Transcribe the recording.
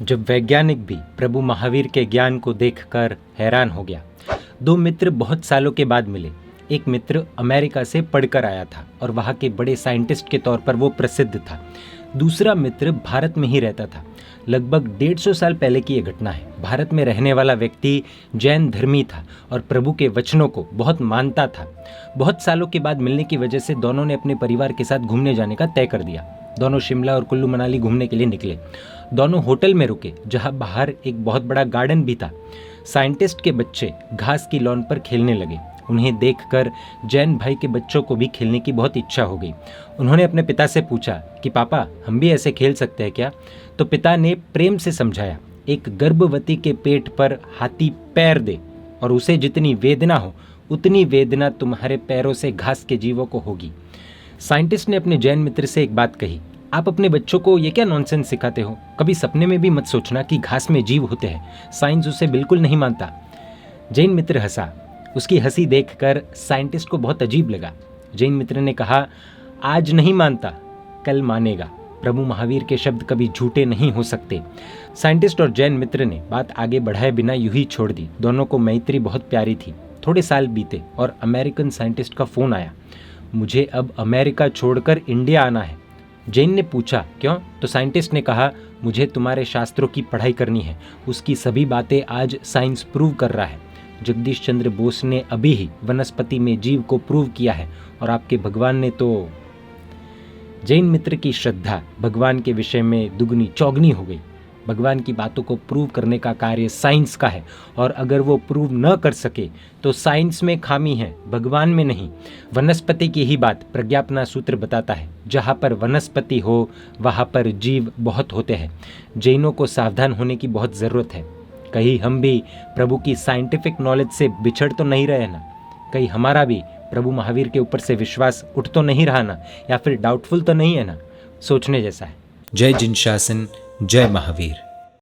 जब वैज्ञानिक भी प्रभु महावीर के ज्ञान को देखकर हैरान हो गया। दो मित्र बहुत सालों के बाद मिले। एक मित्र अमेरिका से पढ़कर आया था और वहाँ के बड़े साइंटिस्ट के तौर पर वो प्रसिद्ध था। दूसरा मित्र भारत में ही रहता था। लगभग 150 साल पहले की ये घटना है। भारत में रहने वाला व्यक्ति जैन धर्मी था और प्रभु के वचनों को बहुत मानता था। बहुत सालों के बाद मिलने की वजह से दोनों ने अपने परिवार के साथ घूमने जाने का तय कर दिया। दोनों शिमला और कुल्लू मनाली घूमने के लिए निकले। दोनों होटल में रुके जहां बाहर एक बहुत बड़ा गार्डन भी था। साइंटिस्ट के बच्चे घास की लॉन पर खेलने लगे। उन्हें देखकर जैन भाई के बच्चों को भी खेलने की बहुत इच्छा हो गई। उन्होंने अपने पिता से पूछा कि पापा, हम भी ऐसे खेल सकते हैं क्या? तो पिता ने प्रेम से समझाया, एक गर्भवती के पेट पर हाथी पैर दे और उसे जितनी वेदना हो उतनी वेदना तुम्हारे पैरों से घास के जीवों को होगी। साइंटिस्ट ने अपने जैन मित्र से एक बात कही, आप अपने बच्चों को ये क्या नॉनसेंस सिखाते हो? कभी सपने में भी मत सोचना कि घास में जीव होते हैं। साइंस उसे बिल्कुल नहीं मानता। जैन मित्र हंसा। उसकी हंसी देखकर साइंटिस्ट को बहुत अजीब लगा। जैन मित्र ने कहा, आज नहीं मानता, कल मानेगा। प्रभु महावीर के शब्द कभी झूठे नहीं हो सकते। साइंटिस्ट और जैन मित्र ने बात आगे बढ़ाए बिना यूं ही छोड़ दी। दोनों को मैत्री बहुत प्यारी थी। थोड़े साल बीते और अमेरिकन साइंटिस्ट का फोन आया, मुझे अब अमेरिका छोड़कर इंडिया आना है। जैन ने पूछा, क्यों? तो साइंटिस्ट ने कहा, मुझे तुम्हारे शास्त्रों की पढ़ाई करनी है। उसकी सभी बातें आज साइंस प्रूव कर रहा है। जगदीश चंद्र बोस ने अभी ही वनस्पति में जीव को प्रूव किया है और आपके भगवान ने तो। जैन मित्र की श्रद्धा भगवान के विषय में दुगनी चौगनी हो गई। भगवान की बातों को प्रूव करने का कार्य साइंस का है और अगर वो प्रूव न कर सके तो साइंस में खामी है, भगवान में नहीं। वनस्पति की ही बात प्रज्ञापना सूत्र बताता है, जहाँ पर वनस्पति हो वहाँ पर जीव बहुत होते हैं। जैनों को सावधान होने की बहुत ज़रूरत है। कहीं हम भी प्रभु की साइंटिफिक नॉलेज से बिछड़ तो नहीं रहे ना? कहीं हमारा भी प्रभु महावीर के ऊपर से विश्वास उठ तो नहीं रहा ना? या फिर डाउटफुल तो नहीं है ना? सोचने जैसा है। जय जिन शासन, जय महावीर।